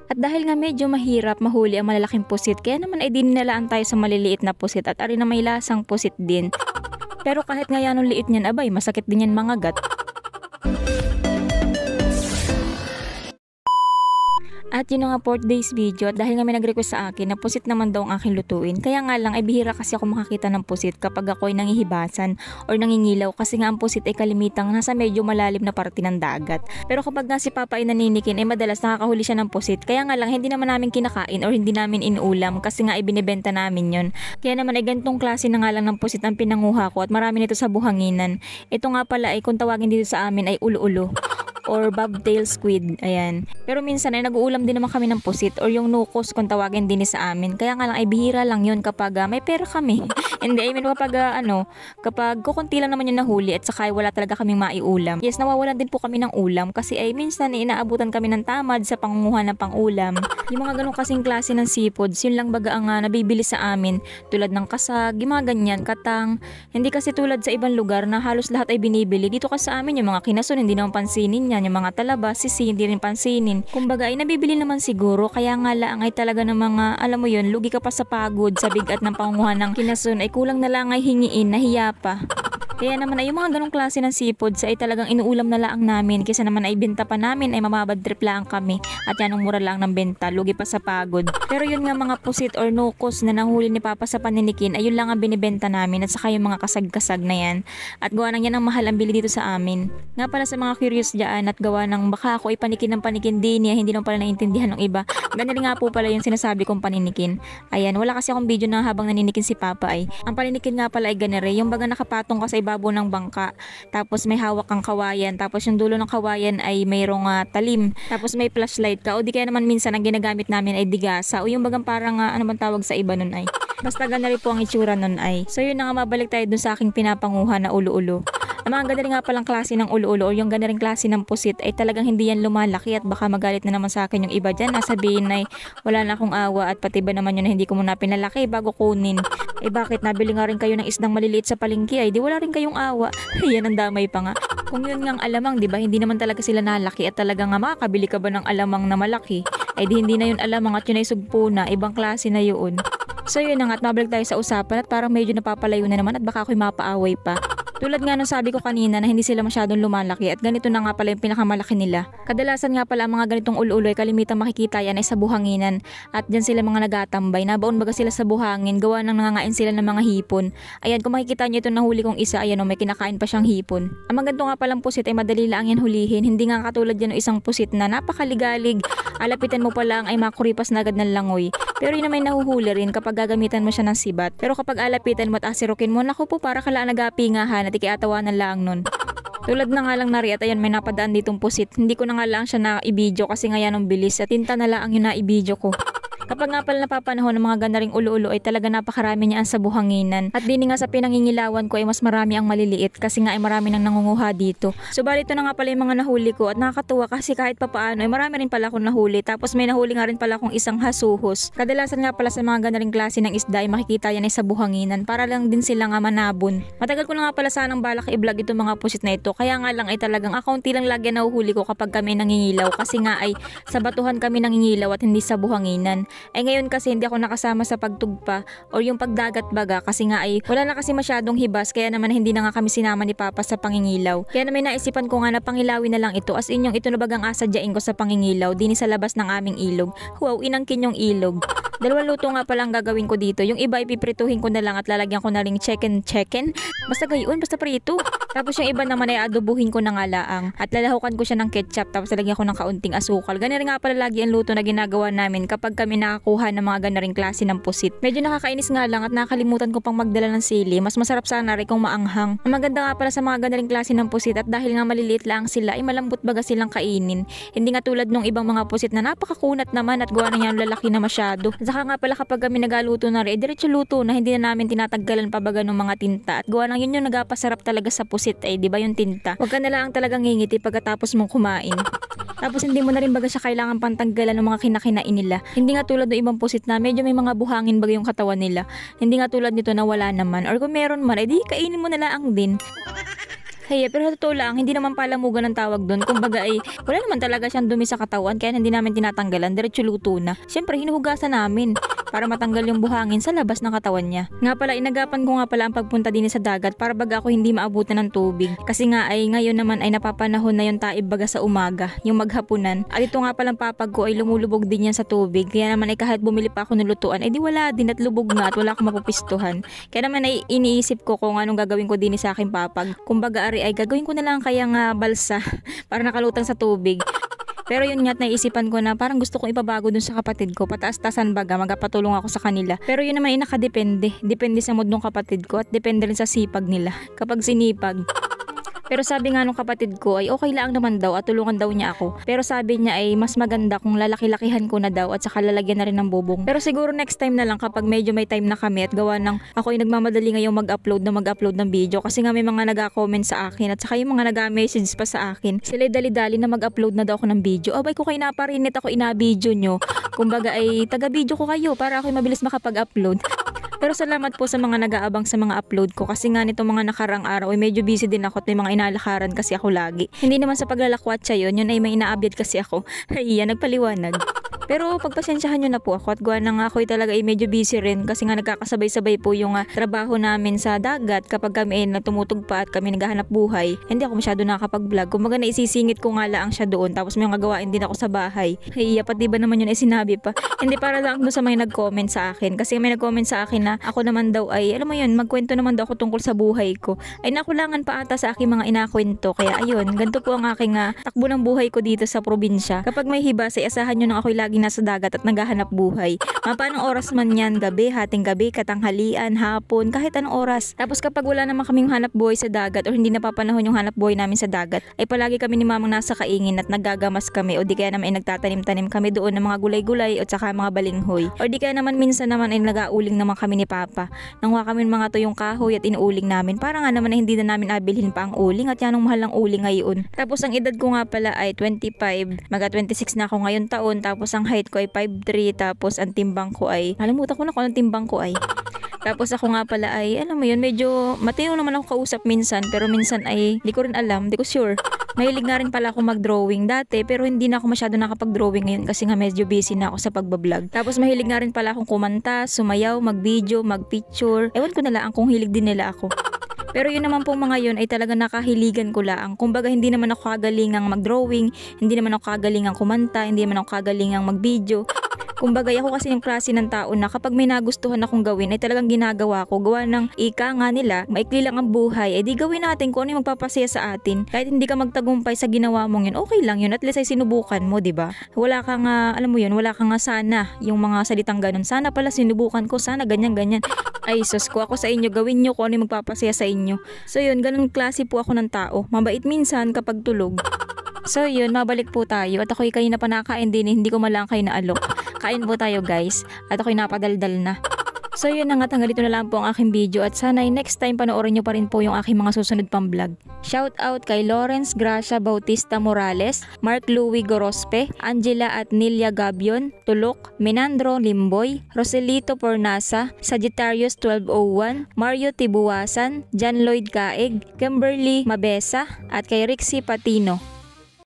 At dahil nga medyo mahirap mahuli ang malalaking pusit, kaya naman ay dinilalaan tayo sa maliliit na pusit at ari na may lasang pusit din. Pero kahit nga yan ang liit niyan, abay, masakit din yan mga gat. At yun nga for today's video, at dahil nga may nag-request sa akin na pusit naman daw ang aking lutuin. Kaya nga lang ay bihira kasi ako makakita ng pusit kapag ako ay nangihibasan or nangingilaw, kasi nga ang pusit ay kalimitang nasa medyo malalim na parte ng dagat. Pero kapag nga si Papa ay naninikin ay madalas nakakahuli siya ng pusit. Kaya nga lang hindi naman namin kinakain or hindi namin inuulam kasi nga ay binibenta namin yun. Kaya naman ay ganitong klase na nga lang ng pusit ang pinanguha ko at marami nito sa buhanginan. Ito nga pala ay kung tawagin dito sa amin ay ulo-ulo or bobtail squid, ayan. Pero minsan ay nag-uulam din naman kami ng pusit or yung nukos kung tawagin din sa amin. Kaya nga lang ay bihira lang yun kapag may pera kami. Hindi, I mean kapag kapag kukunti lang naman yung nahuli at saka ay wala talaga kaming maiulam. Yes, nawawalan din po kami ng ulam kasi ay minsan inaabutan kami ng tamad sa pangunguha ng pangulam. Yung mga ganong kasing klase ng seafoods, yun lang baga ang nabibili sa amin. Tulad ng kasag, yung mga ganyan, katang. Hindi kasi tulad sa ibang lugar na halos lahat ay binibili. Dito kasi sa amin yung mga kinason, hindi naman pansinin yan. Yung mga talaba, sisi, hindi rin pansinin. Kumbaga ay nabibili naman siguro, kaya nga lang ay talaga ng mga, alam mo yun, lugi ka pa sa pagod, sa bigat ng pangunguha ng kinason, ay kulang na lang ay hingiin, nahiya pa. Kaya naman ay yung mga ganong klase ng seafoods ay talagang inuulam na lang namin, kaysa naman ay benta pa namin ay mamabad trip lang kami at yan ang mura lang ng benta, lugi pa sa pagod. Pero yun nga mga pusit or nukos na nahuli ni Papa sa paninikin, ay yun lang ang binibenta namin at saka yung mga kasag-kasag na yan. At gawa ng yan ang mahal ang bili dito sa amin. Nga pala sa mga curious dyan at gawa ng baka ako ay panikin ng panikin din niya, hindi naman pala naintindihan ng iba. Ganyan nga po pala yung sinasabi kong paninikin. Ayan, wala kasi akong video na habang naninikin si Papa ay. Ang paninikin nga pala ay ganere, yung baga nakapatong ka sa ibabaw ng bangka, tapos may hawak kang kawayan, tapos yung dulo ng kawayan ay mayroong talim, tapos may flashlight ka, o di kaya naman minsan ang ginagamit namin ay digasa, o yung bagang parang ano bang tawag sa iba nun ay. Basta ganari po ang itsura nun ay. So yun na nga, mabalik tayo dun sa aking pinapanguha na ulo-ulo. Ang mga ganda rin nga palang klase ng ulo-ulo o yung ganda rin klase ng pusit ay talagang hindi yan lumalaki at baka magalit na naman sa akin yung iba dyan. Nasabihin ay wala na akong awa at pati ba naman yun na hindi ko muna pinalaki bago kunin. Eh bakit nabili nga rin kayo ng isdang maliliit sa palengke ay di wala rin kayong awa. Yan ang damay pa nga. Kung yun ngang alamang, di ba, hindi naman talaga sila nalaki at talagang nga makakabili ka ba ng alamang na malaki? Ay di hindi na yun alamang at yun ay sugpo na, ibang klase na yun. So yun na nga at mabalik tayo sa usapan at parang medyo napapalayo na naman at baka ako'y mapaaway pa. Tulad nga nung sabi ko kanina na hindi sila masyadong lumalaki at ganito na nga pala yung pinakamalaki nila. Kadalasan nga pala ang mga ganitong ulo-ulo ay kalimitang makikita yan ay sa buhanginan at dyan sila mga nagatambay. Nabaon baga sila sa buhangin, gawa ng nangangain sila ng mga hipon. Ayan, kung makikita nyo itong nahuli kong isa, ayan o, may kinakain pa siyang hipon. Ang maganda nga palang pusit ay madali lang yan hulihin, hindi nga katulad yan ng isang pusit na napakaligalig. Alapitan mo pa lang ay makuripas na agad ng langoy. Pero yun na may nahuhuli rin kapag gagamitan mo siya ng sibat. Pero kapag alapitan mo at asirukin mo, naku po, para kala nagapingahan at ikiatawanan lang nun. Tulad na nga lang nari at ayan may napadaan ditong pusit. Hindi ko na nga lang siya na-i-video kasi nga yan ang bilis at tinta na lang yung na-i-video ko. Kapag nga pala napapanahon ng mga ganda ring ulo-ulo ay talaga napakarami niyan sa buhanginan. At din nga sa pinangingilawan ko ay mas marami ang maliliit kasi nga ay marami nang nangunguha dito. Subalit ito na nga pala yung mga nahuli ko at nakakatuwa kasi kahit papaano ay marami rin pala akong nahuli. Tapos may nahuli nga rin pala akong isang hasuhos. Kadalasan nga pala sa mga ganda ring klase ng isda ay makikita yan ay sa buhanginan para lang din sila nga manabon. Matagal ko na nga pala sanang balak i-vlog itong mga pusit na ito. Kaya nga lang ay talagang akaunti lang lagi nahuhuli ko kapag kami nangingilaw kasi nga ay sa batuhan kami nangingilaw at hindi sa buhanginan. Ay ngayon kasi hindi ako nakasama sa pagtugpa or yung pagdagat baga kasi nga ay wala na kasi masyadong hibas kaya naman hindi na nga kami sinama ni Papa sa pangingilaw. Kaya naman naisipan ko nga na pangilawin na lang ito as inyong ito na bagang asadyain ko sa pangingilaw din sa labas ng aming ilog. Wow, inangkin yung ilog. Dalawang luto nga palang gagawin ko dito. Yung iba ipiprituhin ko na lang at lalagyan ko na ring chicken. Basta gayon, basta prito. Tapos yung iba naman ay adobuhin ko na nga laang at lalahukan ko siya ng ketchup tapos lalagyan ko ng kaunting asukal. Ganyan rin nga pala lagi ang luto na ginagawa namin kapag kami nakakuha ng mga ganaring klase ng pusit. Medyo nakakainis nga lang at nakalimutan ko pang magdala ng sili. Mas masarap sana rin kung maanghang. Ang maganda nga pala sa mga ganaring klase ng pusit at dahil nga maliliit lang sila ay malambot baga silang kainin. Hindi nga tulad nung ibang mga pusit na napakakunat naman at gawa na niya lalaki na masyado. Saka nga pala kapag kami nagaluto na rin, diretso luto na hindi na namin tinatanggalan pa baga ng mga tinta. At gawa ng yun yung nagapasarap talaga sa pusit ay di ba yung tinta. Huwag ka na lang talagang ngingiti pagkatapos mong kumain. Tapos hindi mo na rin baga siya kailangan pantanggalan ng mga kinakinain nila. Hindi nga tulad ng ibang pusit na medyo may mga buhangin baga yung katawan nila. Hindi nga tulad nito na wala naman. Or kung meron man, edi kainin mo na lang din. Hey, pero sa totoo lang, hindi naman palamugan ang tawag doon. Kumbaga ay wala naman talaga siyang dumi sa katawan kaya hindi namin tinatanggalan, diretso luto na. Siyempre, hinuhugasan namin para matanggal yung buhangin sa labas ng katawan niya. Nga pala, inagapan ko nga pala ang pagpunta din sa dagat para baga ako hindi maabutan ng tubig. Kasi nga ay ngayon naman ay napapanahon na yung taib baga sa umaga, yung maghapunan. At ito nga palang papag ko ay lumulubog din yan sa tubig. Kaya naman ay kahit bumili pa ako ng lutuan, ay di wala din at lubog na at wala akong mapupistuhan. Kaya naman ay iniisip ko kung anong gagawin ko din sa aking papag. Kumbaga ay gagawin ko na lang kaya nga balsa para nakalutang sa tubig. Pero yun nga't naisipan ko na parang gusto kong ipabago dun sa kapatid ko. Pataas-tasan baga, magpatulong ako sa kanila. Pero yun naman ay nakadepende. Depende sa mood ng kapatid ko at depende rin sa sipag nila. Kapag sinipag. Pero sabi nga nung kapatid ko ay okay lang naman daw at tulungan daw niya ako. Pero sabi niya ay mas maganda kung lalaki-lakihan ko na daw at saka lalagyan na rin ng bubong. Pero siguro next time na lang kapag medyo may time na kami at gawa ng ako ay nagmamadali ngayong mag-upload ng video kasi nga may mga nag-comment sa akin at saka yung mga nag-message pa sa akin. Sila dali-dali na mag-upload na daw ako ng video. Abay ko kayo naparinit ako ina-video nyo. Kumbaga ay taga-video ko kayo para ako mabilis makapag-upload. Pero salamat po sa mga nag-aabang sa mga upload ko kasi nga nito mga nakarang araw ay medyo busy din ako at may mga inalakaran kasi ako lagi. Hindi naman sa paglalakwatsa yun ay may inaabyad kasi ako. Ay, nagpaliwanag. Pero pagpasensyahan nyo na po ako at gawa na nga ako talaga ay medyo busy rin kasi nga nagkakasabay-sabay po yung trabaho namin sa dagat kapag kami ay tumutugpa at kami naghahanap buhay. Hindi ako masyado nakakapag-vlog. Kumbaga naisisingit ko nga lang siya doon tapos may mga gawain din ako sa bahay. Ay, pati ba naman yun ay sinabi pa. Hindi para lang doon sa mga nag-comment sa akin kasi may nag-comment sa akin na ako naman daw ay, alam mo yun, magkwento naman daw ako tungkol sa buhay ko. Ay nakulangan pa ata sa aking mga inakwento. Kaya ayun, ganito po ang aking takbo ng buhay ko dito sa probinsya. Kapag may hibas ay asahan nyo na ako'y lagi nasa dagat at naghahanap buhay. Mapanong oras man yan, gabi, hating gabi, katanghalian, hapon, kahit anong oras. Tapos kapag wala naman kaming hanap buhay sa dagat o hindi napapanahon yung hanap buhay namin sa dagat, ay palagi kami ni mamang nasa kaingin at naggagamas kami o di kaya naman ay nagtatanim-tanim kami doon ng mga gulay-gulay o tsaka mga balinghoy. O di kaya naman minsan naman ay nag-auling naman kami ni Papa. Nangwa kami mga tuyong kahoy at inuuling namin. Para nga naman ay hindi na namin abilhin pa ang uling at yan ang mahal ng uling ngayon. Tapos ang edad ko nga pala ay 25, maga 26 na ako ngayon taon. Tapos ang height ko ay 5'3", tapos ang timbang ko ay, nalimutan ko na kung anong timbang ko ay. Tapos ako nga pala ay, alam mo yun, medyo matino naman ako kausap minsan, pero minsan ay, di ko rin alam, di ko sure. Mahilig nga rin pala ako mag-drawing dati, pero hindi na ako masyado nakapag-drawing ngayon kasi nga medyo busy na ako sa pagbablog. Tapos mahilig nga rin pala akong kumanta, sumayaw, mag-video, mag-picture. Ewan ko na lang kung hilig din nila ako. Pero yun naman pong mga yun ay talaga nakahiligan ko lang. Kumbaga hindi naman ako kagalingang mag-drawing, hindi naman ako kagalingang kumanta, hindi naman ako kagalingang mag-video. Kumbaga ako kasi yung klase ng tao na kapag may nagustuhan akong gawin ay talagang ginagawa ko. Gawa ng ika nga nila, maikli lang ang buhay, eh di gawin natin kung ano yung magpapasaya sa atin. Kahit hindi ka magtagumpay sa ginawa mong yun, okay lang yun. At least ay sinubukan mo, diba? Wala kang, alam mo yun, wala kang sana yung mga salitang ganun. Sana pala sinubukan ko, sana ganyan-ganyan. Ay sus ko ako sa inyo, gawin nyo kung ano yung magpapasaya sa inyo. So yun, ganun klase po ako ng tao. Mabait minsan kapag tulog. So yun, mabalik po tayo. At ako'y kanina pa nakain din, hindi ko malang kayo naalok. Kain po tayo guys. At ako'y napadaldal na. So yun na nga, hanggang dito na lang po ang aking video. At sana next time panoorin nyo pa rin po yung aking mga susunod pang vlog. Shout out kay Lawrence Gracia Bautista Morales, Mark Louis Gorospe, Angela at Nilia Gabion, Tulok, Menandro Limboy, Roselito Pornasa, Sagittarius 1201, Mario Tibuasan, John Lloyd Caeg, Kimberly Mabesa, at kay Rixie Patino.